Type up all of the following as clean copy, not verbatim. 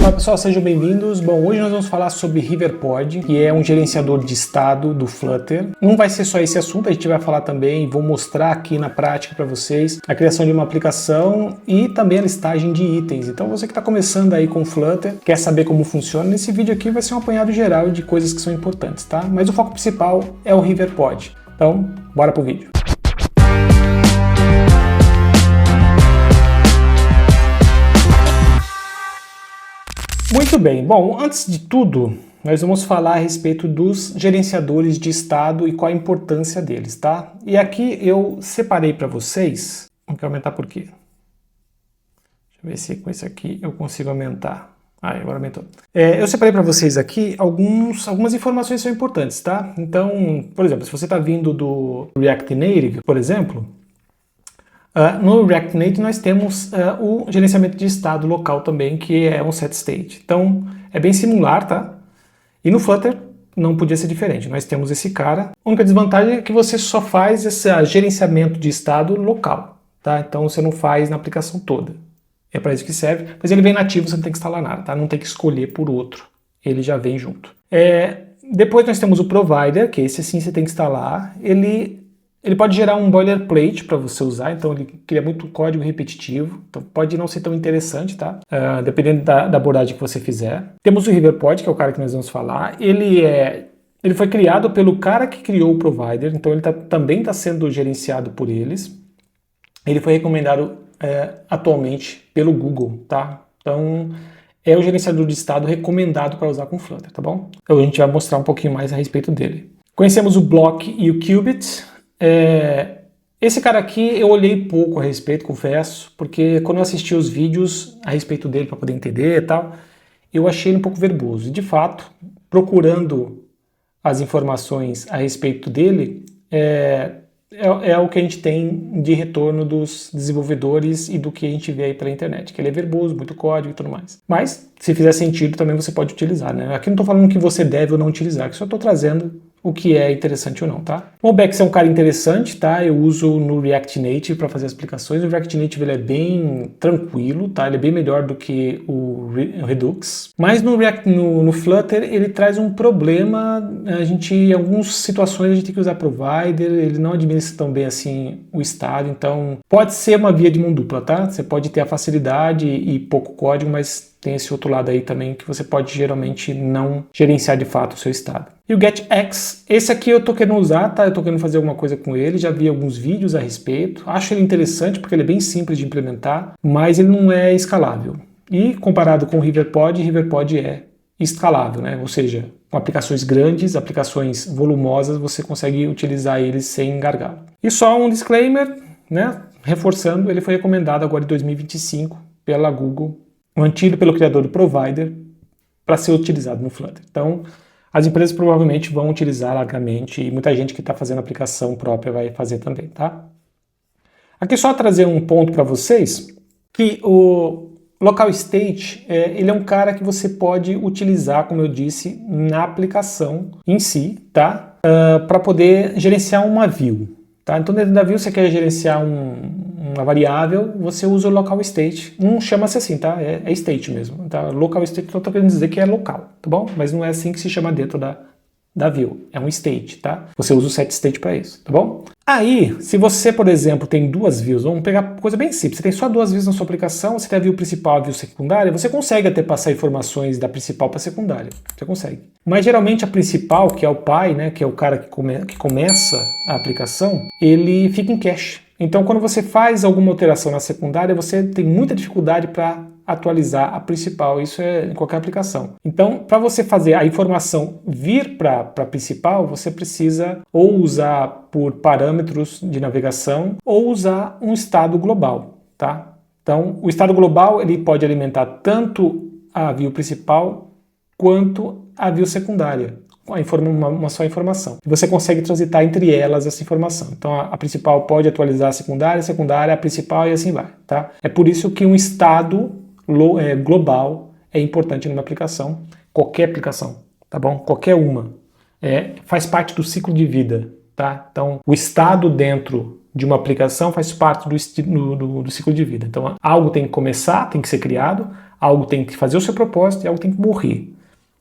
Olá pessoal, sejam bem-vindos. Bom, hoje nós vamos falar sobre Riverpod, que é um gerenciador de estado do Flutter. Não vai ser só esse assunto, a gente vai falar também, vou mostrar aqui na prática para vocês a criação de uma aplicação e também a listagem de itens. Então você que está começando aí com Flutter, quer saber como funciona, nesse vídeo aqui vai ser um apanhado geral de coisas que são importantes, tá? Mas o foco principal é o Riverpod. Então, bora pro vídeo. Muito bem, bom, antes de tudo, nós vamos falar a respeito dos gerenciadores de estado e qual a importância deles, tá? E aqui eu separei para vocês, vou aumentar por quê? Deixa eu ver se com esse aqui eu consigo aumentar. Agora aumentou. Eu separei para vocês aqui algumas informações que são importantes, tá? Então, por exemplo, se você está vindo do React Native, por exemplo, no React Native nós temos o gerenciamento de estado local também, que é um set state. Então, é bem similar, tá? E no Flutter não podia ser diferente. Nós temos esse cara. A única desvantagem é que você só faz esse gerenciamento de estado local, tá? Então, você não faz na aplicação toda. É para isso que serve, mas ele vem nativo, você não tem que instalar nada, tá? Não tem que escolher por outro. Ele já vem junto. Depois nós temos o provider, que esse sim você tem que instalar. Ele pode gerar um boilerplate para você usar, então ele cria muito código repetitivo, então pode não ser tão interessante, tá? Dependendo da abordagem que você fizer. Temos o Riverpod, que é o cara que nós vamos falar. Ele foi criado pelo cara que criou o provider, então ele também está sendo gerenciado por eles. Ele foi recomendado atualmente pelo Google, tá? Então é o gerenciador de estado recomendado para usar com Flutter, tá bom? Então a gente vai mostrar um pouquinho mais a respeito dele. Conhecemos o Block e o Qubit. Esse cara aqui eu olhei pouco a respeito, confesso, porque quando eu assisti os vídeos a respeito dele para poder entender e tal, eu achei ele um pouco verboso. E de fato, procurando as informações a respeito dele, é o que a gente tem de retorno dos desenvolvedores e do que a gente vê aí pela internet, que ele é verboso, muito código e tudo mais. Mas, se fizer sentido, também você pode utilizar, né? Aqui não estou falando que você deve ou não utilizar, aqui só estou trazendo o que é interessante ou não, tá? O Bex é um cara interessante, tá? Eu uso no React Native para fazer as aplicações. O React Native ele é bem tranquilo, tá? Ele é bem melhor do que o Redux. Mas no Flutter ele traz um problema. Em algumas situações a gente tem que usar provider, ele não administra tão bem assim o estado, então pode ser uma via de mão dupla, tá? Você pode ter a facilidade e pouco código, mas tem esse outro lado aí também que você pode geralmente não gerenciar de fato o seu estado. E o GetX, esse aqui eu tô querendo usar, tá? Eu tô querendo fazer alguma coisa com ele, já vi alguns vídeos a respeito. Acho ele interessante porque ele é bem simples de implementar, mas ele não é escalável. E comparado com o Riverpod é escalável, né? Ou seja, com aplicações grandes, aplicações volumosas, você consegue utilizar eles sem gargalo. E só um disclaimer, né? Reforçando, ele foi recomendado agora em 2025 pela Google, mantido pelo criador do provider, para ser utilizado no Flutter. Então, as empresas provavelmente vão utilizar largamente e muita gente que está fazendo aplicação própria vai fazer também, tá? Aqui só trazer um ponto para vocês, que o Local State, ele é um cara que você pode utilizar, como eu disse, na aplicação em si, tá? Para poder gerenciar uma view, tá? Então, dentro da view você quer gerenciar uma variável, você usa o local state. Não chama-se assim, tá? É state mesmo. Tá? Local state, eu tô querendo dizer que é local, tá bom? Mas não é assim que se chama dentro da view. É um state, tá? Você usa o set state para isso, tá bom? Aí, se você, por exemplo, tem duas views, vamos pegar coisa bem simples. Você tem só duas views na sua aplicação, você tem a view principal e a view secundária, você consegue até passar informações da principal para a secundária. Você consegue. Mas geralmente a principal, que é o pai, né, que é o cara que começa a aplicação, ele fica em cache. Então, quando você faz alguma alteração na secundária, você tem muita dificuldade para atualizar a principal. Isso é em qualquer aplicação. Então, para você fazer a informação vir para a principal, você precisa ou usar por parâmetros de navegação ou usar um estado global, tá? Então, o estado global ele pode alimentar tanto a view principal quanto a view secundária. Uma só informação. Você consegue transitar entre elas essa informação. Então a principal pode atualizar a secundária a principal e assim vai, tá? É por isso que um estado global é importante numa aplicação, qualquer aplicação, tá bom? Qualquer uma. Faz parte do ciclo de vida, tá? Então o estado dentro de uma aplicação faz parte do ciclo de vida. Então algo tem que começar, tem que ser criado, Algo tem que fazer o seu propósito e algo tem que morrer.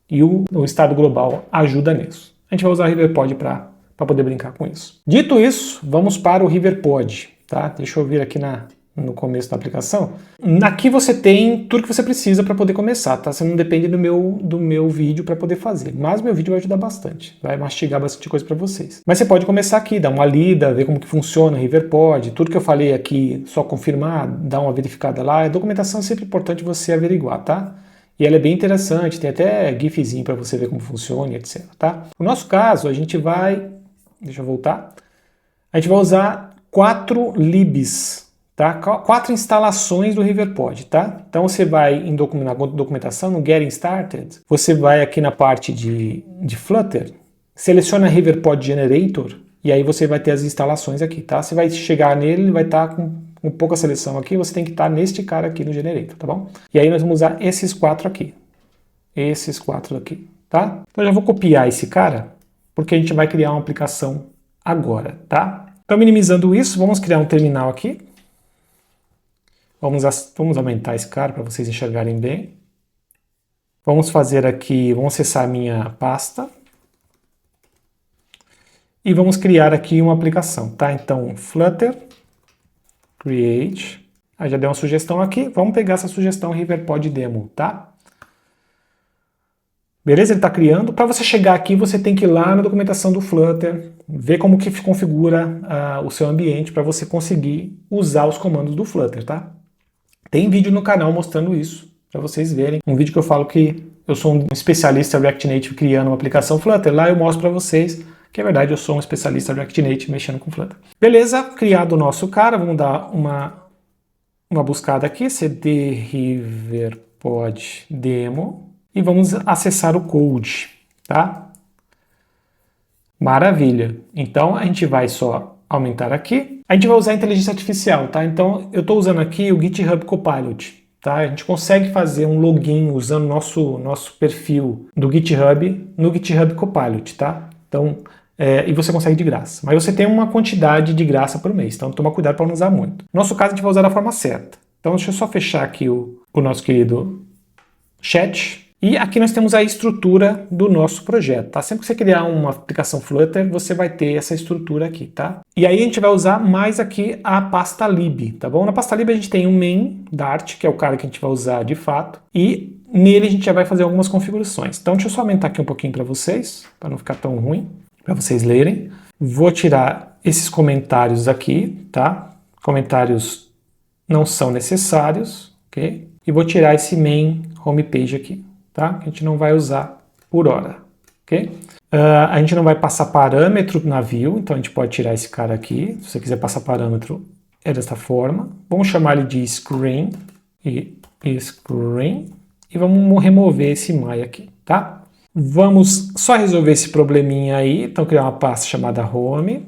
E o estado global ajuda nisso. A gente vai usar o RiverPod para poder brincar com isso. Dito isso, vamos para o RiverPod. Tá? Deixa eu vir aqui no começo da aplicação. Aqui você tem tudo que você precisa para poder começar, tá? Você não depende do meu vídeo para poder fazer, mas meu vídeo vai ajudar bastante, vai mastigar bastante coisa para vocês. Mas você pode começar aqui, dar uma lida, ver como que funciona o RiverPod, tudo que eu falei aqui, só confirmar, dar uma verificada lá. A documentação é sempre importante você averiguar, tá? E ela é bem interessante, tem até gifzinho para você ver como funciona, etc, tá? No nosso caso, a gente vai, deixa eu voltar, a gente vai usar 4 libs, tá? 4 instalações do RiverPod, tá? Então você vai na documentação, no Getting Started, você vai aqui na parte de Flutter, seleciona RiverPod Generator, e aí você vai ter as instalações aqui, tá? Você vai chegar nele, ele vai estar com pouca seleção aqui, você tem que estar neste cara aqui no Generator, tá bom? E aí nós vamos usar esses 4 aqui. Esses 4 aqui, tá? Então eu já vou copiar esse cara, porque a gente vai criar uma aplicação agora, tá? Então, minimizando isso, vamos criar um terminal aqui. Vamos aumentar esse cara para vocês enxergarem bem. Vamos fazer aqui, vamos acessar a minha pasta. E vamos criar aqui uma aplicação, tá? Então, Flutter, Create. Aí já deu uma sugestão aqui. Vamos pegar essa sugestão RiverPod Demo, tá? Beleza? Ele está criando. Para você chegar aqui, você tem que ir lá na documentação do Flutter, ver como que configura o seu ambiente para você conseguir usar os comandos do Flutter, tá? Tem vídeo no canal mostrando isso, para vocês verem. Um vídeo que eu falo que eu sou um especialista React Native criando uma aplicação Flutter. Lá eu mostro para vocês que é verdade, eu sou um especialista React Native mexendo com Flutter. Beleza? Criado o nosso cara, vamos dar uma buscada aqui, cd RiverPod Demo. E vamos acessar o code, tá? Maravilha. Então, a gente vai só aumentar aqui. A gente vai usar a inteligência artificial, tá? Então, eu estou usando aqui o GitHub Copilot, tá? A gente consegue fazer um login usando o nosso perfil do GitHub no GitHub Copilot, tá? Então, e você consegue de graça. Mas você tem uma quantidade de graça por mês, então toma cuidado para não usar muito. No nosso caso, a gente vai usar da forma certa. Então, deixa eu só fechar aqui o nosso querido chat. E aqui nós temos a estrutura do nosso projeto, tá? Sempre que você criar uma aplicação Flutter, você vai ter essa estrutura aqui, tá? E aí a gente vai usar mais aqui a pasta lib, tá bom? Na pasta lib a gente tem o main Dart, que é o cara que a gente vai usar de fato, e nele a gente já vai fazer algumas configurações. Então deixa eu só aumentar aqui um pouquinho para vocês, para não ficar tão ruim, para vocês lerem. Vou tirar esses comentários aqui, tá? Comentários não são necessários, ok? E vou tirar esse main homepage aqui. Tá? Que a gente não vai usar por hora, ok? A gente não vai passar parâmetro na view, então a gente pode tirar esse cara aqui. Se você quiser passar parâmetro, é desta forma. Vamos chamar ele de screen e screen e vamos remover esse my aqui, tá? Vamos só resolver esse probleminha aí. Então criar uma pasta chamada home.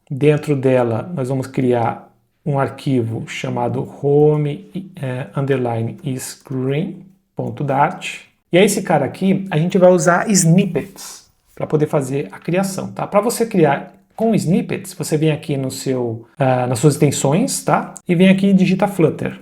Dentro dela nós vamos criar um arquivo chamado home underline screen.dart. E aí esse cara aqui, a gente vai usar snippets para poder fazer a criação, tá? Para você criar com snippets, você vem aqui no nas suas extensões, tá? E vem aqui e digita Flutter.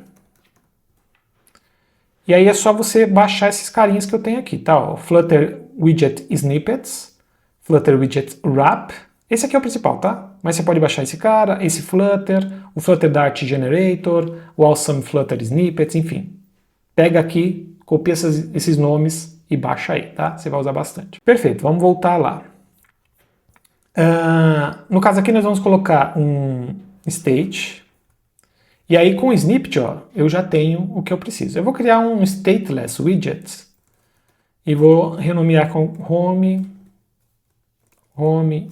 E aí é só você baixar esses carinhas que eu tenho aqui, tá? O Flutter Widget Snippets, Flutter Widget Wrap. Esse aqui é o principal, tá? Mas você pode baixar esse cara, esse Flutter, o Flutter Dart Generator, o Awesome Flutter Snippets, enfim. Pega aqui, copia esses nomes e baixa aí, tá? Você vai usar bastante. Perfeito, vamos voltar lá. No caso aqui nós vamos colocar um state. E aí com o snippet, ó, eu já tenho o que eu preciso. Eu vou criar um stateless widget e vou renomear com home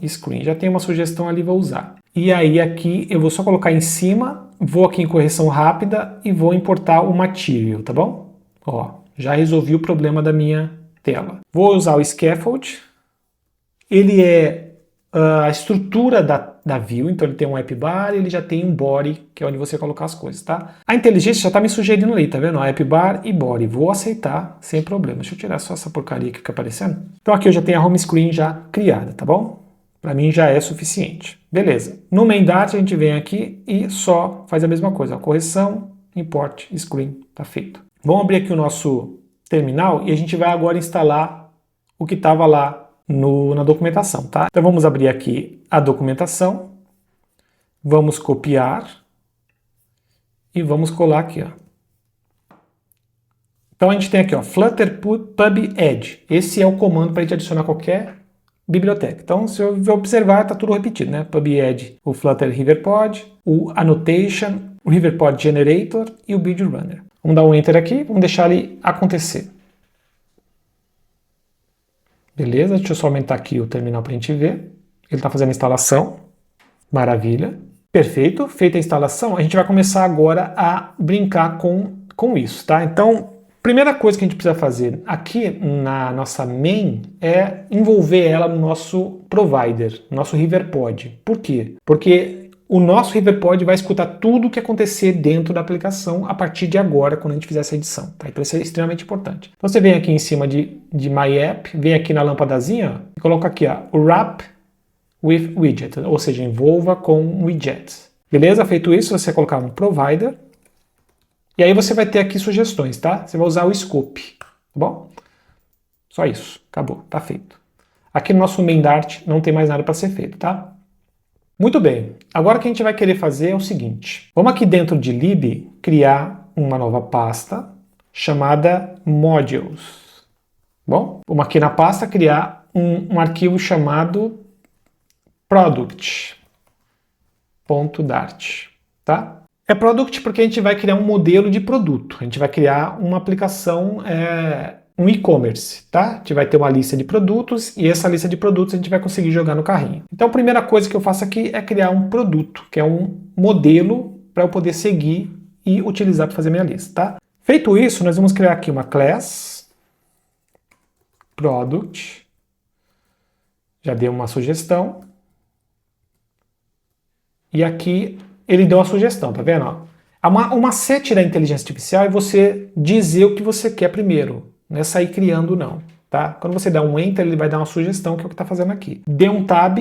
screen. Já tem uma sugestão ali, vou usar. E aí aqui eu vou só colocar em cima, vou aqui em correção rápida e vou importar o material, tá bom? Ó, já resolvi o problema da minha tela. Vou usar o scaffold. Ele é a estrutura da view, então ele tem um app bar e ele já tem um body, que é onde você colocar as coisas, tá? A inteligência já está me sugerindo ali, tá vendo? App bar e body. Vou aceitar sem problema. Deixa eu tirar só essa porcaria que fica aparecendo. Então aqui eu já tenho a home screen já criada, tá bom? Para mim já é suficiente. Beleza. No main Dart a gente vem aqui e só faz a mesma coisa. A correção, import, screen, tá feito. Vamos abrir aqui o nosso terminal e a gente vai agora instalar o que estava lá na documentação, tá? Então vamos abrir aqui a documentação, vamos copiar e vamos colar aqui, ó. Então a gente tem aqui, ó, Flutter pub add. Esse é o comando para a gente adicionar qualquer biblioteca. Então, se eu observar, está tudo repetido, né? Pub add, o Flutter Riverpod, o Annotation, o Riverpod Generator e o Build Runner. Vamos dar um Enter aqui, vamos deixar ele acontecer. Beleza, deixa eu só aumentar aqui o terminal para a gente ver. Ele está fazendo a instalação. Maravilha. Perfeito, feita a instalação, a gente vai começar agora a brincar com isso, tá? Então, primeira coisa que a gente precisa fazer aqui na nossa main é envolver ela no nosso provider, no nosso Riverpod. Por quê? Porque o nosso Riverpod vai escutar tudo o que acontecer dentro da aplicação a partir de agora, quando a gente fizer essa edição. Tá? Então isso é extremamente importante. Então você vem aqui em cima de My App, vem aqui na lâmpadazinha ó, e coloca aqui ó, o Wrap with Widget, ou seja, envolva com widgets. Beleza? Feito isso, você vai colocar um provider. E aí você vai ter aqui sugestões, tá? Você vai usar o scope, tá bom? Só isso, acabou, tá feito. Aqui no nosso main Dart não tem mais nada para ser feito, tá? Muito bem, agora o que a gente vai querer fazer é o seguinte. Vamos aqui dentro de lib criar uma nova pasta chamada modules. Bom, vamos aqui na pasta criar um arquivo chamado product.dart, tá? É product porque a gente vai criar um modelo de produto. A gente vai criar uma aplicação, um e-commerce, tá? A gente vai ter uma lista de produtos e essa lista de produtos a gente vai conseguir jogar no carrinho. Então a primeira coisa que eu faço aqui é criar um produto, que é um modelo para eu poder seguir e utilizar para fazer minha lista, tá? Feito isso, nós vamos criar aqui uma class product. Já dei uma sugestão. E aqui ele deu uma sugestão, tá vendo? Uma set da inteligência artificial é você dizer o que você quer primeiro, não é sair criando não, tá? Quando você dá um Enter, ele vai dar uma sugestão, que é o que está fazendo aqui. Dê um Tab,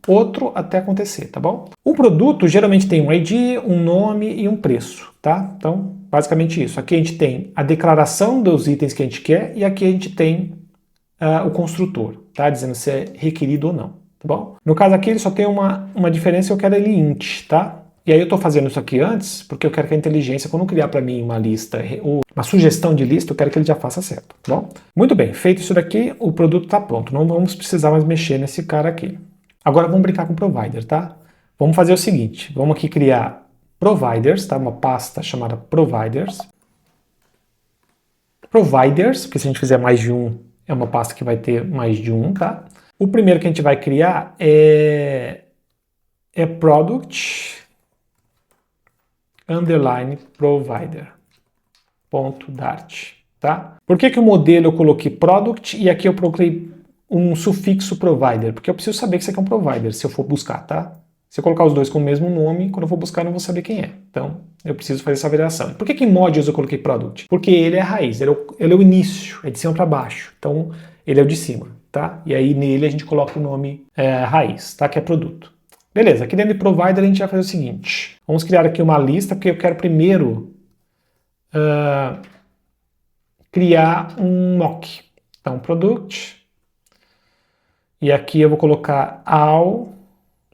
outro até acontecer, tá bom? O produto geralmente tem um ID, um nome e um preço, tá? Então, basicamente isso. Aqui a gente tem a declaração dos itens que a gente quer e aqui a gente tem o construtor, tá? Dizendo se é requerido ou não, tá bom? No caso aqui ele só tem uma diferença, eu quero ele int, tá? E aí eu estou fazendo isso aqui antes, porque eu quero que a inteligência, quando criar para mim uma lista, ou uma sugestão de lista, eu quero que ele já faça certo, tá bom? Muito bem, feito isso daqui, o produto está pronto. Não vamos precisar mais mexer nesse cara aqui. Agora vamos brincar com o provider, tá? Vamos fazer o seguinte, vamos aqui criar providers, tá? Uma pasta chamada providers. Providers, porque se a gente fizer mais de um, é uma pasta que vai ter mais de um, tá? O primeiro que a gente vai criar é product underline provider ponto dart, tá? Por que o modelo eu coloquei product e aqui eu coloquei um sufixo provider? Porque eu preciso saber que isso aqui é um provider, se eu for buscar, tá? Se eu colocar os dois com o mesmo nome, quando eu for buscar eu não vou saber quem é. Então, eu preciso fazer essa variação. Por que em modules eu coloquei product? Porque ele é a raiz, ele é o início, é de cima para baixo. Então, ele é o de cima, tá? E aí nele a gente coloca o nome raiz, tá? Que é produto. Beleza, aqui dentro de provider a gente vai fazer o seguinte. Vamos criar aqui uma lista, porque eu quero primeiro criar um mock. Então, product. E aqui eu vou colocar all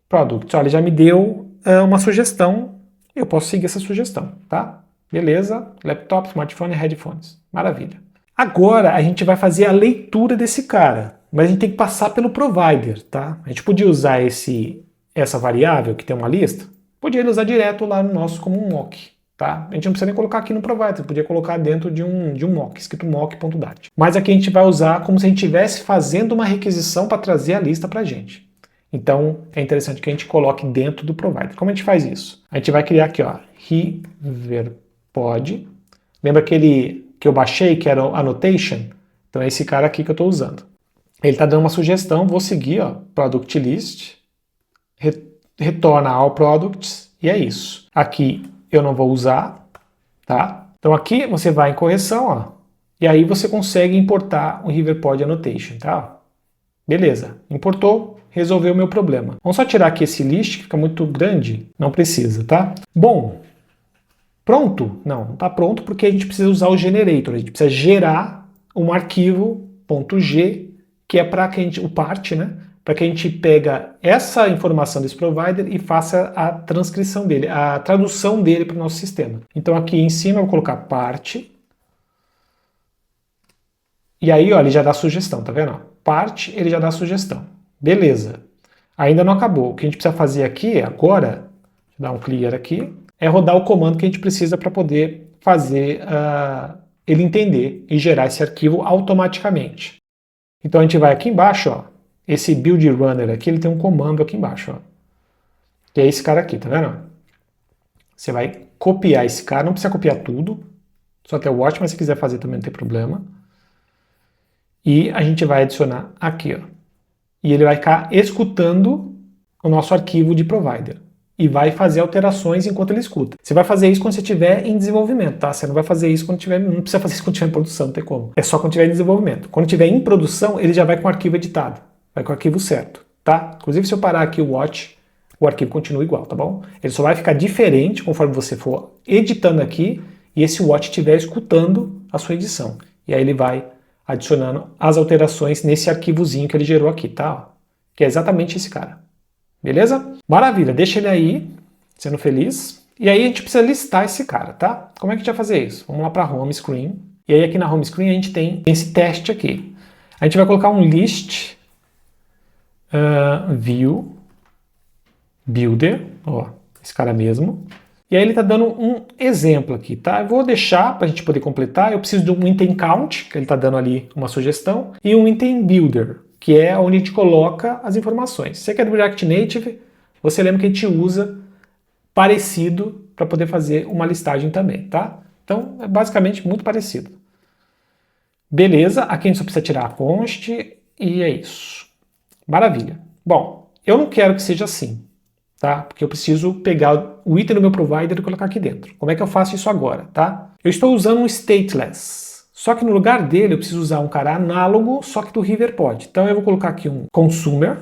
product. Olha, ele já me deu uma sugestão. Eu posso seguir essa sugestão, tá? Beleza, laptop, smartphone e headphones. Maravilha. Agora a gente vai fazer a leitura desse cara. Mas a gente tem que passar pelo provider, tá? A gente podia usar essa variável que tem uma lista, podia usar direto lá no nosso como um mock, tá? A gente não precisa nem colocar aqui no provider, podia colocar dentro de um mock, escrito mock.dart. Mas aqui a gente vai usar como se a gente estivesse fazendo uma requisição para trazer a lista para a gente. Então é interessante que a gente coloque dentro do provider. Como a gente faz isso? A gente vai criar aqui, ó, Riverpod. Lembra aquele que eu baixei, que era o Annotation? Então é esse cara aqui que eu estou usando. Ele está dando uma sugestão, vou seguir, ó, Product List, retorna all products, e é isso. Aqui eu não vou usar, tá? Então aqui você vai em correção, ó, e aí você consegue importar o Riverpod Annotation, tá? Beleza, importou, resolveu o meu problema. Vamos só tirar aqui esse list, que fica muito grande, não precisa, tá? Bom, Pronto? Não está pronto porque a gente precisa usar o generator, a gente precisa gerar um arquivo .g, que é para que a gente, o part, né? Para que a gente pega essa informação desse provider e faça a transcrição dele, a tradução dele para o nosso sistema. Então aqui em cima eu vou colocar part, e aí ó, ele já dá sugestão, tá vendo? Part, ele já dá sugestão. Beleza. Ainda não acabou. O que a gente precisa fazer aqui agora, deixa eu dar um clear aqui, é rodar o comando que a gente precisa para poder fazer ele entender e gerar esse arquivo automaticamente. Então a gente vai aqui embaixo, ó, esse build runner aqui, ele tem um comando aqui embaixo, ó, que é esse cara aqui, tá vendo? Você vai copiar esse cara, não precisa copiar tudo, só até o watch, mas se quiser fazer também não tem problema. E a gente vai adicionar aqui, ó, e ele vai ficar escutando o nosso arquivo de provider. E vai fazer alterações enquanto ele escuta. Você vai fazer isso quando você estiver em desenvolvimento, tá? Você não vai fazer isso quando tiver, não precisa fazer isso quando estiver em produção, não tem como. É só quando estiver em desenvolvimento. Quando estiver em produção, ele já vai com o arquivo editado, vai com o arquivo certo, tá? Inclusive, se eu parar aqui o watch, o arquivo continua igual, tá bom? Ele só vai ficar diferente conforme você for editando aqui e esse watch estiver escutando a sua edição. E aí ele vai adicionando as alterações nesse arquivozinho que ele gerou aqui, tá? Que é exatamente esse cara. Beleza? Maravilha, deixa ele aí, sendo feliz. E aí a gente precisa listar esse cara, tá? Como é que a gente vai fazer isso? Vamos lá para home screen. E aí aqui na home screen a gente tem esse teste aqui. A gente vai colocar um list view builder, ó, esse cara mesmo. E aí ele está dando um exemplo aqui, tá? Eu vou deixar para a gente poder completar. Eu preciso de um item count, que ele está dando ali uma sugestão, e um item builder, que é onde a gente coloca as informações. Se você quer do React Native, você lembra que a gente usa parecido para poder fazer uma listagem também, tá? Então, é basicamente muito parecido. Beleza, aqui a gente só precisa tirar a const e é isso. Maravilha. Bom, eu não quero que seja assim, tá? Porque eu preciso pegar o item do meu provider e colocar aqui dentro. Como é que eu faço isso agora, tá? Eu estou usando um stateless. Só que no lugar dele eu preciso usar um cara análogo, só que do Riverpod. Então eu vou colocar aqui um consumer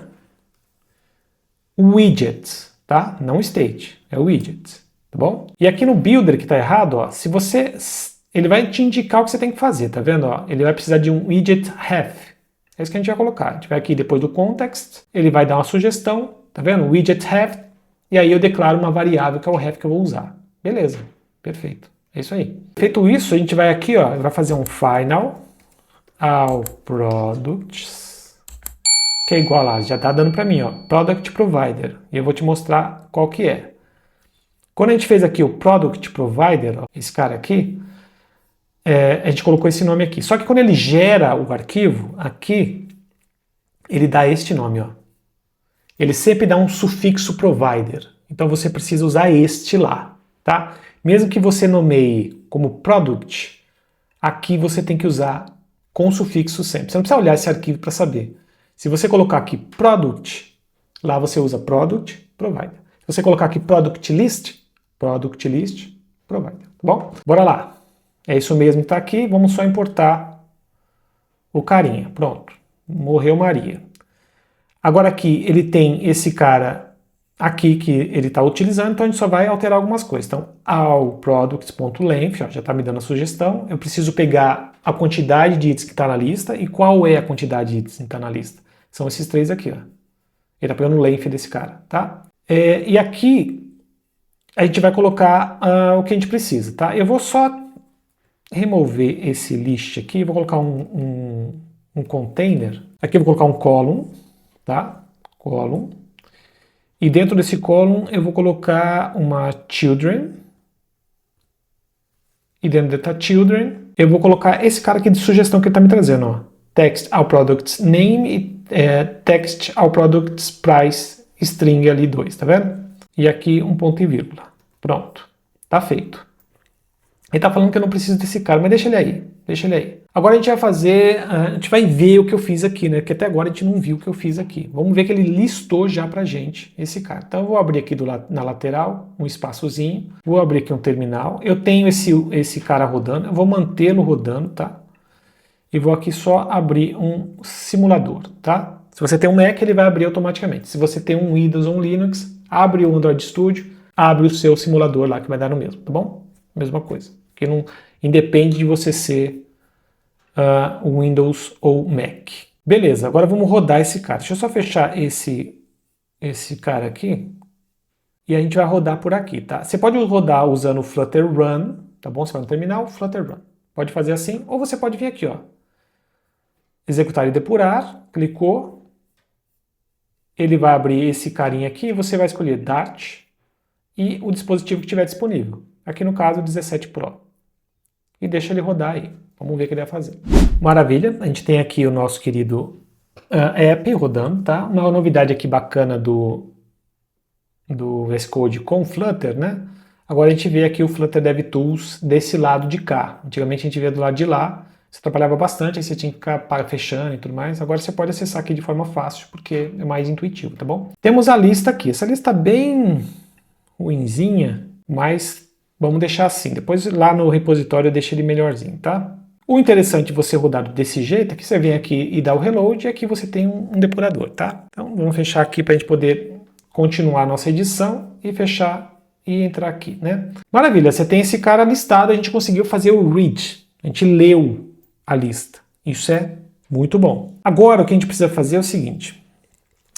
widget, tá? Não state, é widget, tá bom? E aqui no builder que está errado, ó, se você, ele vai te indicar o que você tem que fazer, tá vendo? Ó? Ele vai precisar de um widget ref. É isso que a gente vai colocar. A gente vai aqui depois do context, ele vai dar uma sugestão, tá vendo? Widget ref, e aí eu declaro uma variável que é o ref que eu vou usar. Beleza, perfeito. É isso aí. Feito isso, a gente vai aqui, ó, vai fazer um final ao products, que é igual lá, já tá dando para mim, ó, product provider. E eu vou te mostrar qual que é. Quando a gente fez aqui o product provider, ó, esse cara aqui, a gente colocou esse nome aqui. Só que quando ele gera o arquivo, aqui, ele dá este nome, ó. Ele sempre dá um sufixo provider. Então você precisa usar este lá, tá? Mesmo que você nomeie como product, aqui você tem que usar com sufixo sempre. Você não precisa olhar esse arquivo para saber. Se você colocar aqui product, lá você usa product provider. Se você colocar aqui product list provider. Tá bom? Bora lá. É isso mesmo que está aqui. Vamos só importar o carinha. Pronto. Morreu Maria. Agora aqui ele tem esse cara aqui que ele está utilizando, então a gente só vai alterar algumas coisas. Então, ao products.length, já está me dando a sugestão, eu preciso pegar a quantidade de itens que está na lista e qual é a quantidade de itens que está na lista. São esses três aqui, ó. Ele está pegando o length desse cara, tá? E aqui a gente vai colocar o que a gente precisa, tá? Eu vou só remover esse list aqui, vou colocar um container. Aqui eu vou colocar um column, tá? Column. E dentro desse column eu vou colocar uma children. E dentro da children eu vou colocar esse cara aqui de sugestão que ele está me trazendo, ó. Text ao products name e text ao products price string ali 2, tá vendo? E aqui um ponto e vírgula. Pronto. Tá feito. Ele está falando que eu não preciso desse cara, mas deixa ele aí. Deixa ele aí. Agora a gente vai fazer, a gente vai ver o que eu fiz aqui, né? Porque até agora a gente não viu o que eu fiz aqui. Vamos ver que ele listou já pra gente esse cara. Então eu vou abrir aqui na lateral um espaçozinho. Vou abrir aqui um terminal. Eu tenho esse cara rodando. Eu vou mantê-lo rodando, tá? E vou aqui só abrir um simulador, tá? Se você tem um Mac, ele vai abrir automaticamente. Se você tem um Windows ou um Linux, abre o Android Studio, abre o seu simulador lá que vai dar no mesmo, tá bom? mesma coisa. Que não independe de você ser Windows ou Mac. Beleza, agora vamos rodar esse cara. Deixa eu só fechar esse cara aqui. E a gente vai rodar por aqui, tá? Você pode rodar usando o Flutter Run, tá bom? Você vai no terminal, Flutter Run. Pode fazer assim, ou você pode vir aqui, ó. Executar e depurar, clicou. Ele vai abrir esse carinha aqui e você vai escolher Dart e o dispositivo que tiver disponível. Aqui no caso, o 17 Pro. E deixa ele rodar aí. Vamos ver o que ele vai fazer. Maravilha, a gente tem aqui o nosso querido app rodando, tá? Uma novidade aqui bacana do VS Code com Flutter, né? Agora a gente vê aqui o Flutter DevTools desse lado de cá. Antigamente a gente via do lado de lá, você trabalhava bastante, aí você tinha que ficar fechando e tudo mais. Agora você pode acessar aqui de forma fácil, porque é mais intuitivo, tá bom? Temos a lista aqui. Essa lista bem ruinzinha, mas vamos deixar assim. Depois lá no repositório eu deixo ele melhorzinho, tá? O interessante de você rodar desse jeito é que você vem aqui e dá o reload e aqui você tem um depurador, tá? Então vamos fechar aqui para a gente poder continuar a nossa edição e fechar e entrar aqui, né? Maravilha, você tem esse cara listado, a gente conseguiu fazer o read, a gente leu a lista. Isso é muito bom. Agora o que a gente precisa fazer é o seguinte,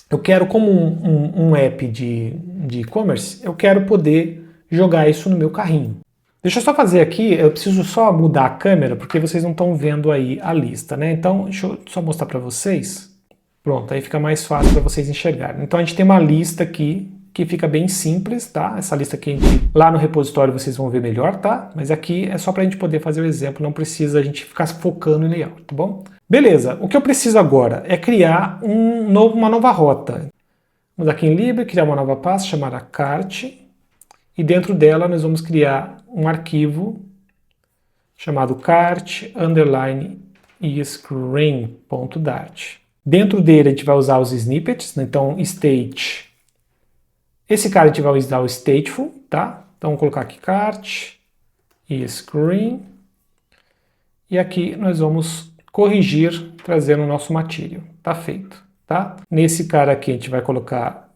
eu quero como um app de e-commerce, eu quero poder jogar isso no meu carrinho. Deixa eu só fazer aqui, eu preciso só mudar a câmera, porque vocês não estão vendo aí a lista, né? Então, deixa eu só mostrar para vocês. Pronto, aí fica mais fácil para vocês enxergarem. Então, a gente tem uma lista aqui, que fica bem simples, tá? Essa lista aqui, lá no repositório vocês vão ver melhor, tá? Mas aqui é só para a gente poder fazer o exemplo, não precisa a gente ficar focando em layout, tá bom? Beleza, o que eu preciso agora é criar uma nova rota. Vamos aqui em Libre, criar uma nova pasta chamada cart, e dentro dela nós vamos criar um arquivo chamado cart_screen.dart. Dentro dele a gente vai usar os snippets, né? Então state. Esse cara a gente vai usar o stateful, tá? Então vamos colocar aqui cart e screen. E aqui nós vamos corrigir trazendo o nosso material. Tá feito, tá? Nesse cara aqui a gente vai colocar.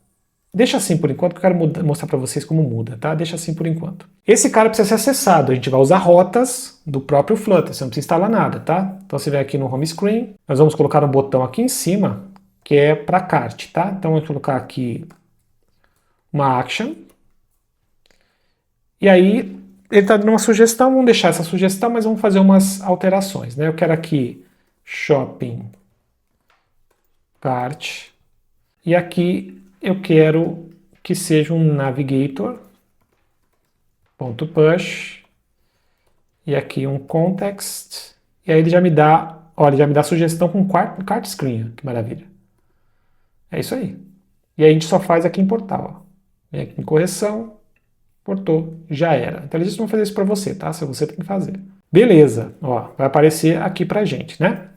Deixa assim por enquanto, que eu quero mostrar para vocês como muda, tá? Deixa assim por enquanto. Esse cara precisa ser acessado, a gente vai usar rotas do próprio Flutter, você não precisa instalar nada, tá? Então você vem aqui no home screen, nós vamos colocar um botão aqui em cima, que é para cart, tá? Então vamos colocar aqui uma action, e aí ele está dando uma sugestão, vamos deixar essa sugestão, mas vamos fazer umas alterações, né? Eu quero aqui shopping cart, e aqui eu quero que seja um navigator.push e aqui um context, e aí ele já me dá, olha, já me dá sugestão com cart screen, que maravilha. É isso aí. E aí a gente só faz aqui importar, ó. Vem aqui em correção, importou, já era. Então eles vão fazer isso para você, tá? Se você tem que fazer. Beleza, ó, vai aparecer aqui pra gente, né?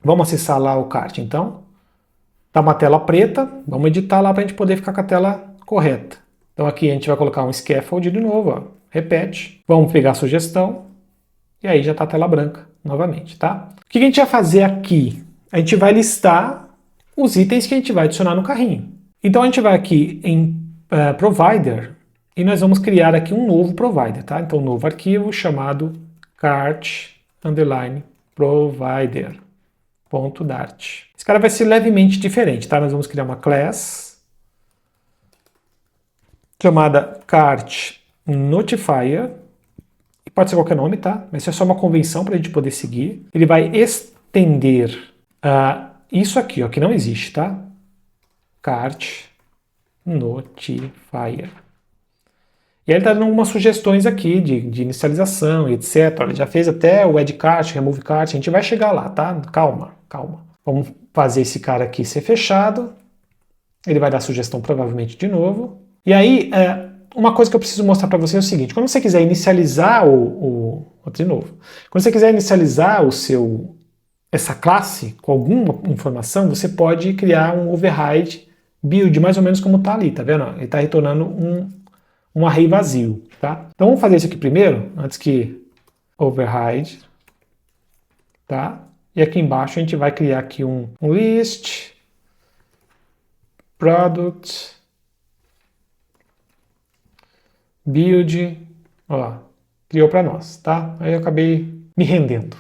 Vamos acessar lá o cart, então. Tá uma tela preta, vamos editar lá para a gente poder ficar com a tela correta. Então aqui a gente vai colocar um scaffold de novo, ó, repete. Vamos pegar a sugestão e aí já está a tela branca novamente, tá? O que a gente vai fazer aqui? A gente vai listar os itens que a gente vai adicionar no carrinho. Então a gente vai aqui em Provider e nós vamos criar aqui um novo provider, tá? Então um novo arquivo chamado cart_provider. .dart. Esse cara vai ser levemente diferente, tá? Nós vamos criar uma class chamada cart notifier, e pode ser qualquer nome, tá? Mas isso é só uma convenção para a gente poder seguir. Ele vai estender isso aqui, ó, que não existe, tá? Cart notifier. E aí ele está dando algumas sugestões aqui de inicialização e etc. Ele já fez até o add cart, remove cart, a gente vai chegar lá, tá? Calma, calma. Vamos fazer esse cara aqui ser fechado. Ele vai dar sugestão provavelmente de novo. E aí, uma coisa que eu preciso mostrar para você é o seguinte. Quando você quiser inicializar de novo. Quando você quiser inicializar essa classe com alguma informação, você pode criar um override build, mais ou menos como está ali, tá vendo? Ele está retornando um array vazio, tá? Então vamos fazer isso aqui primeiro, antes que override, tá? E aqui embaixo a gente vai criar aqui um list product build, ó, criou para nós, tá? Aí eu acabei me rendendo.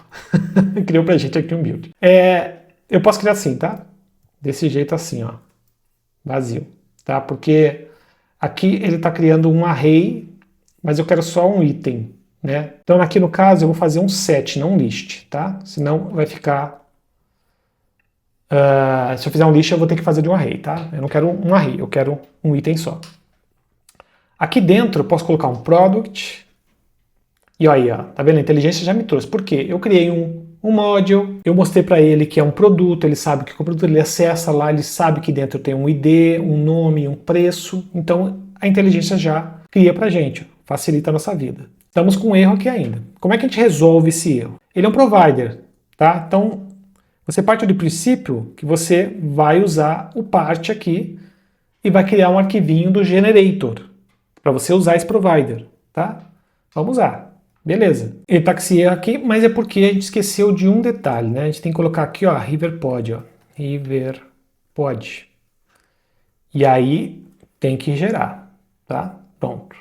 Criou pra gente aqui um build. Eu posso criar assim, tá? Desse jeito assim, ó. Vazio, tá? Porque aqui ele está criando um array, mas eu quero só um item, né? Então aqui no caso eu vou fazer um set, não um list, tá? Senão vai ficar... se eu fizer um list eu vou ter que fazer de um array, tá? Eu não quero um array, eu quero um item só. Aqui dentro eu posso colocar um product. E aí, ó, tá vendo? A inteligência já me trouxe. Por quê? Eu criei um module, eu mostrei para ele que é um produto, ele sabe que é um produto, ele acessa lá, ele sabe que dentro tem um ID, um nome, um preço. Então a inteligência já cria pra gente, facilita a nossa vida. Estamos com um erro aqui ainda. Como é que a gente resolve esse erro? Ele é um provider, tá? Então você parte do princípio que você vai usar o part aqui e vai criar um arquivinho do generator para você usar esse provider, tá? Vamos usar. Beleza. Ele está com esse erro aqui, mas é porque a gente esqueceu de um detalhe, né? A gente tem que colocar aqui, ó, riverpod, ó. Riverpod. E aí tem que gerar, tá? Pronto.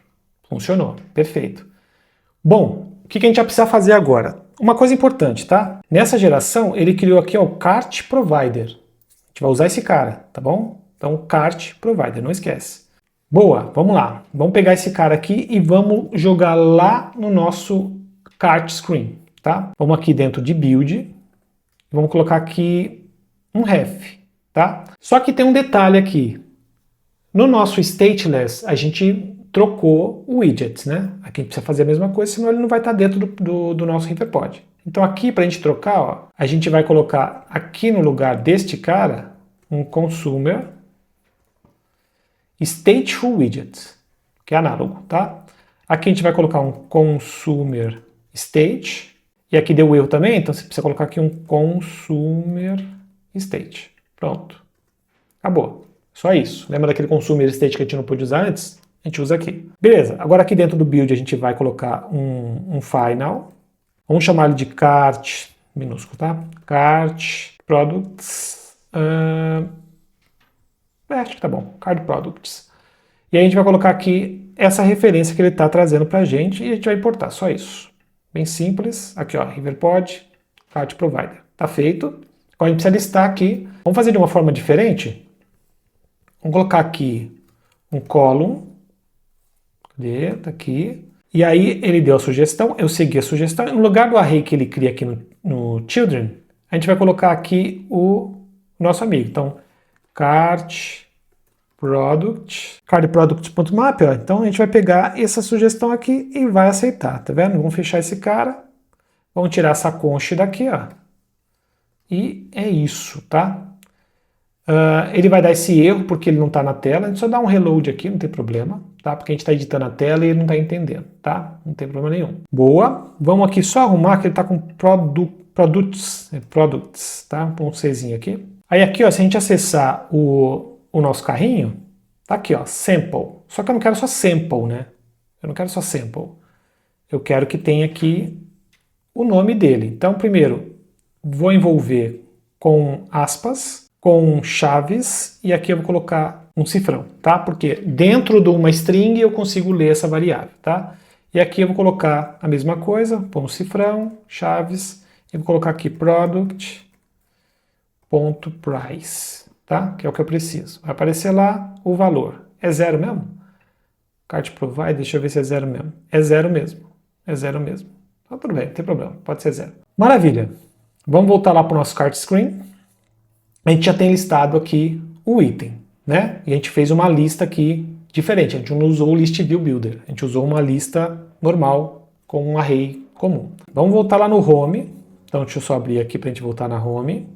Funcionou. Perfeito. Bom, o que a gente vai precisar fazer agora? Uma coisa importante, tá? Nessa geração, ele criou aqui, ó, o cart provider. A gente vai usar esse cara, tá bom? Então, cart provider, não esquece. Boa, vamos lá. Vamos pegar esse cara aqui e vamos jogar lá no nosso cart screen, tá? Vamos aqui dentro de build, vamos colocar aqui um ref, tá? Só que tem um detalhe aqui. No nosso stateless, a gente trocou o widget, né? Aqui a gente precisa fazer a mesma coisa, senão ele não vai estar dentro do nosso riverpod. Então aqui, para a gente trocar, ó, a gente vai colocar aqui no lugar deste cara um consumer stateful widget, que é análogo, tá? Aqui a gente vai colocar um consumer state, e aqui deu erro também, então você precisa colocar aqui um consumer state. Pronto. Acabou. Só isso. Lembra daquele consumer state que a gente não pôde usar antes? A gente usa aqui. Beleza. Agora aqui dentro do build a gente vai colocar um final. Vamos chamar ele de cart, minúsculo, tá? Cart products. Acho que tá bom. Card products. E aí a gente vai colocar aqui essa referência que ele está trazendo para a gente e a gente vai importar. Só isso. Bem simples. Aqui, ó, riverpod, cart provider. Tá feito. Agora a gente precisa listar aqui. Vamos fazer de uma forma diferente? Vamos colocar aqui um column. Cadê? Tá aqui. E aí ele deu a sugestão, eu segui a sugestão. No lugar do array que ele cria aqui no children, a gente vai colocar aqui o nosso amigo. Então, cart product.map, ó. Então a gente vai pegar essa sugestão aqui e vai aceitar, tá vendo? Vamos fechar esse cara, vamos tirar essa concha daqui, ó. E é isso, tá? Ele vai dar esse erro porque ele não está na tela, a gente só dá um reload aqui, não tem problema, tá? Porque a gente está editando a tela e ele não está entendendo, tá? Não tem problema nenhum. Boa, vamos aqui só arrumar que ele está com products, tá? Um Czinho aqui. Aí aqui, ó, se a gente acessar o nosso carrinho, tá aqui, ó, sample. Só que eu não quero só sample, né? Eu não quero só sample. Eu quero que tenha aqui o nome dele. Então, primeiro, vou envolver com aspas, com chaves, e aqui eu vou colocar um cifrão, tá? Porque dentro de uma string eu consigo ler essa variável, tá? E aqui eu vou colocar a mesma coisa, põe um cifrão, chaves, e vou colocar aqui product.price, tá? Que é o que eu preciso. Vai aparecer lá o valor. É zero mesmo? Cart provide, deixa eu ver se é zero mesmo. É zero mesmo. É zero mesmo. Então, tudo bem, não tem problema. Pode ser zero. Maravilha. Vamos voltar lá para o nosso cart screen. A gente já tem listado aqui o item, né? E a gente fez uma lista aqui diferente. A gente não usou o list view builder. A gente usou uma lista normal com um array comum. Vamos voltar lá no home. Então, deixa eu só abrir aqui para a gente voltar na home.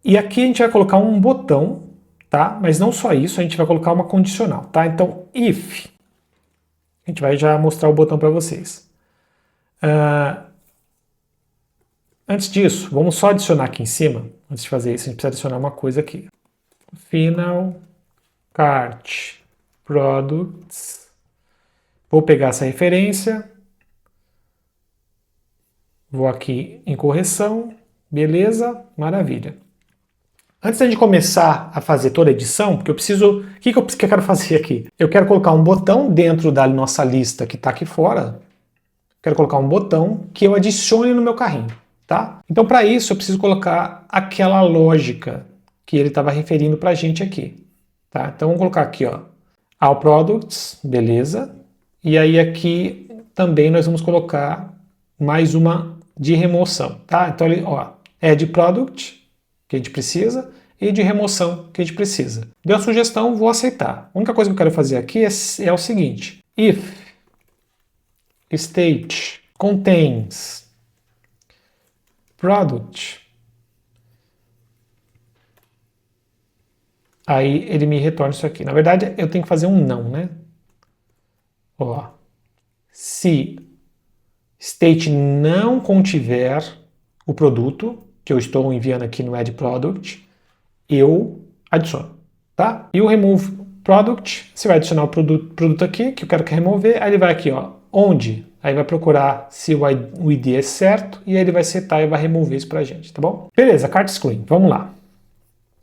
E aqui a gente vai colocar um botão, tá? Mas não só isso, a gente vai colocar uma condicional, tá? Então, if. A gente vai já mostrar o botão para vocês. Antes disso, vamos só adicionar aqui em cima. Antes de fazer isso, a gente precisa adicionar uma coisa aqui. Final cart products. Vou pegar essa referência. Vou aqui em correção. Beleza, maravilha. Antes da gente começar a fazer toda a edição, porque eu preciso... O que eu quero fazer aqui? Eu quero colocar um botão dentro da nossa lista que está aqui fora. Quero colocar um botão que eu adicione no meu carrinho, tá? Então, para isso, eu preciso colocar aquela lógica que ele estava referindo para a gente aqui, tá? Então, vamos colocar aqui, ó, All Products, beleza. E aí aqui também nós vamos colocar mais uma de remoção, tá? Então, ó, Add Product, que a gente precisa, e de remoção, que a gente precisa. Deu a sugestão, vou aceitar. A única coisa que eu quero fazer aqui é o seguinte: if state contains product, aí ele me retorna isso aqui. Na verdade, eu tenho que fazer um não, né? Ó, se state não contiver o produto que eu estou enviando aqui no add product, eu adiciono, tá? E o remove product, você vai adicionar o produto aqui, que eu quero que remover, aí ele vai aqui, ó, onde? Aí vai procurar se o ID é certo e aí ele vai setar e vai remover isso pra gente, tá bom? Beleza, cart screen, vamos lá.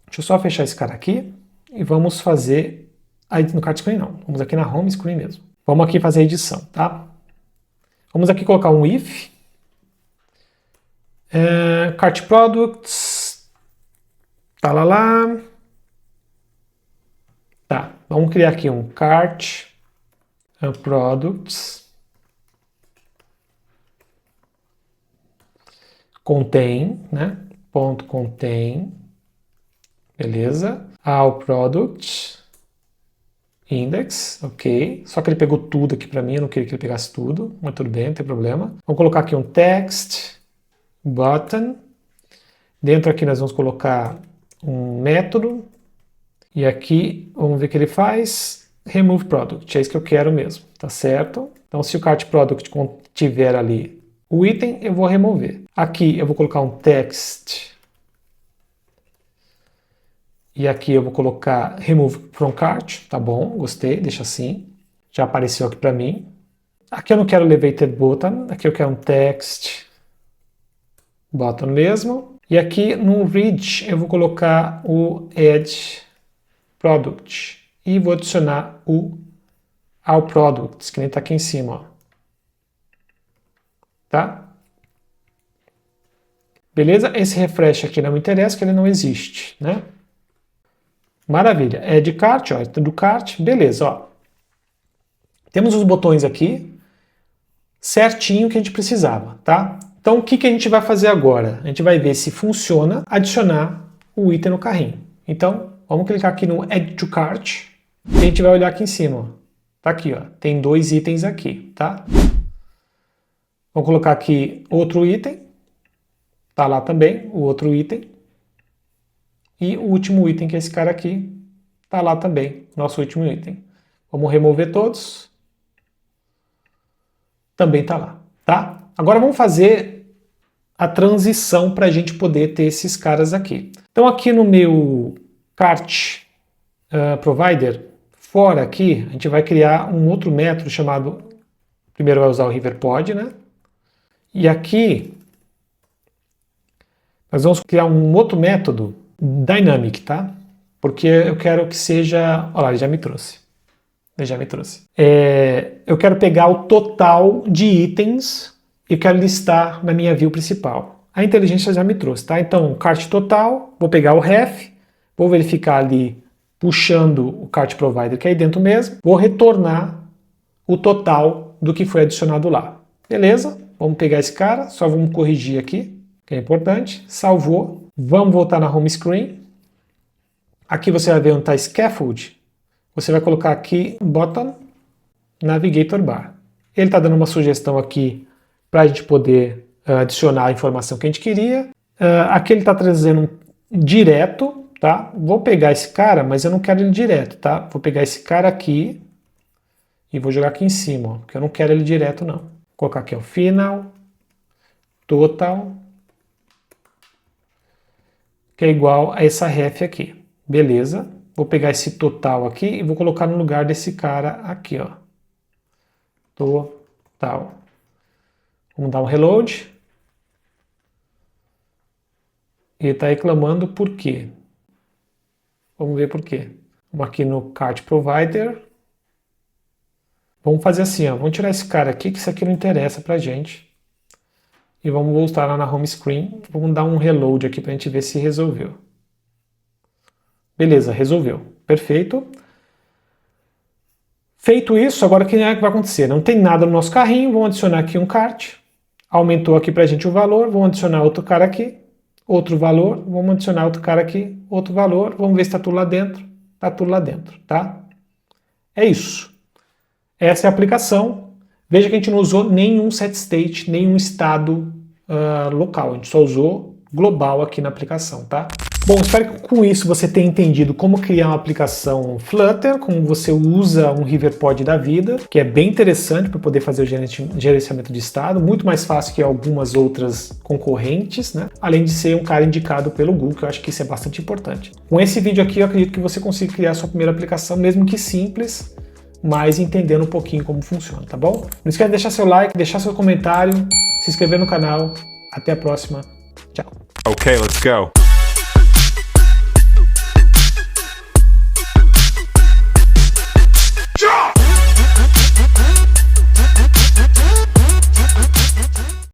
Deixa eu só fechar esse cara aqui e vamos fazer, aí no cart screen não, vamos aqui na home screen mesmo. Vamos aqui fazer a edição, tá? Vamos aqui colocar um if, cart products, tá lá. Tá, vamos criar aqui um cart products contain, né? Ponto contain, beleza? All product index, ok. Só que ele pegou tudo aqui para mim, eu não queria que ele pegasse tudo, mas tudo bem, não tem problema. Vamos colocar aqui um text button. Dentro aqui nós vamos colocar um método. E aqui, vamos ver o que ele faz. Remove product, é isso que eu quero mesmo, tá certo? Então, se o cart product tiver ali o item, eu vou remover. Aqui eu vou colocar um text. E aqui eu vou colocar remove from cart, tá bom? Gostei, deixa assim. Já apareceu aqui para mim. Aqui eu não quero elevated button, aqui eu quero um text button mesmo. E aqui no read eu vou colocar o add product e vou adicionar o all products, que nem está aqui em cima, ó. Tá? Beleza? Esse refresh aqui não me interessa, que ele não existe, né? Maravilha. Add cart, ó, do cart, beleza, ó. Temos os botões aqui, certinho que a gente precisava, tá? Então, o que a gente vai fazer agora? A gente vai ver se funciona adicionar o item no carrinho. Então, vamos clicar aqui no Add to Cart e a gente vai olhar aqui em cima, ó. Tá aqui, ó. Tem 2 itens aqui, tá? Vamos colocar aqui outro item. Tá lá também, o outro item. E o último item, que é esse cara aqui, tá lá também, nosso último item. Vamos remover todos. Também tá lá, tá? Agora vamos fazer a transição para a gente poder ter esses caras aqui. Então aqui no meu cart provider, fora aqui, a gente vai criar um outro método chamado, primeiro vai usar o riverpod, né? E aqui nós vamos criar um outro método dynamic, tá? Porque eu quero que seja, olha lá, ele já me trouxe. Eu quero pegar o total de itens e quero listar na minha view principal. A inteligência já me trouxe, tá? Então, cart total, vou pegar o ref, vou verificar ali, puxando o cart provider que é aí dentro mesmo, vou retornar o total do que foi adicionado lá. Beleza? Vamos pegar esse cara, só vamos corrigir aqui, que é importante. Salvou. Vamos voltar na home screen. Aqui você vai ver onde está scaffold. Você vai colocar aqui button navigator bar. Ele está dando uma sugestão aqui para a gente poder adicionar a informação que a gente queria. Aqui ele está trazendo direto, tá? Vou pegar esse cara, mas eu não quero ele direto, tá? Vou pegar esse cara aqui e vou jogar aqui em cima, ó, porque eu não quero ele direto, não. Vou colocar aqui o final, total, que é igual a essa ref aqui. Beleza? Vou pegar esse total aqui e vou colocar no lugar desse cara aqui, ó. Total. Vamos dar um reload. Ele está reclamando por quê? Vamos ver por quê. Vamos aqui no Cart Provider. Vamos fazer assim, ó. Vamos tirar esse cara aqui, que isso aqui não interessa pra gente. E vamos voltar lá na home screen. Vamos dar um reload aqui pra gente ver se resolveu. Beleza, resolveu. Perfeito. Feito isso, agora o que é que vai acontecer? Não tem nada no nosso carrinho, vamos adicionar aqui um cart. Aumentou aqui pra gente o valor, vamos adicionar outro cara aqui. Outro valor, vamos adicionar outro cara aqui. Outro valor, vamos ver se está tudo lá dentro. Está tudo lá dentro, tá? É isso. Essa é a aplicação. Veja que a gente não usou nenhum set state, nenhum estado local. A gente só usou global aqui na aplicação, tá? Bom, espero que com isso você tenha entendido como criar uma aplicação Flutter, como você usa um Riverpod da vida, que é bem interessante para poder fazer o gerenciamento de estado, muito mais fácil que algumas outras concorrentes, né? Além de ser um cara indicado pelo Google, que eu acho que isso é bastante importante. Com esse vídeo aqui, eu acredito que você consiga criar a sua primeira aplicação, mesmo que simples, mas entendendo um pouquinho como funciona, tá bom? Não esquece de deixar seu like, deixar seu comentário, se inscrever no canal. Até a próxima. Tchau. Okay, let's go.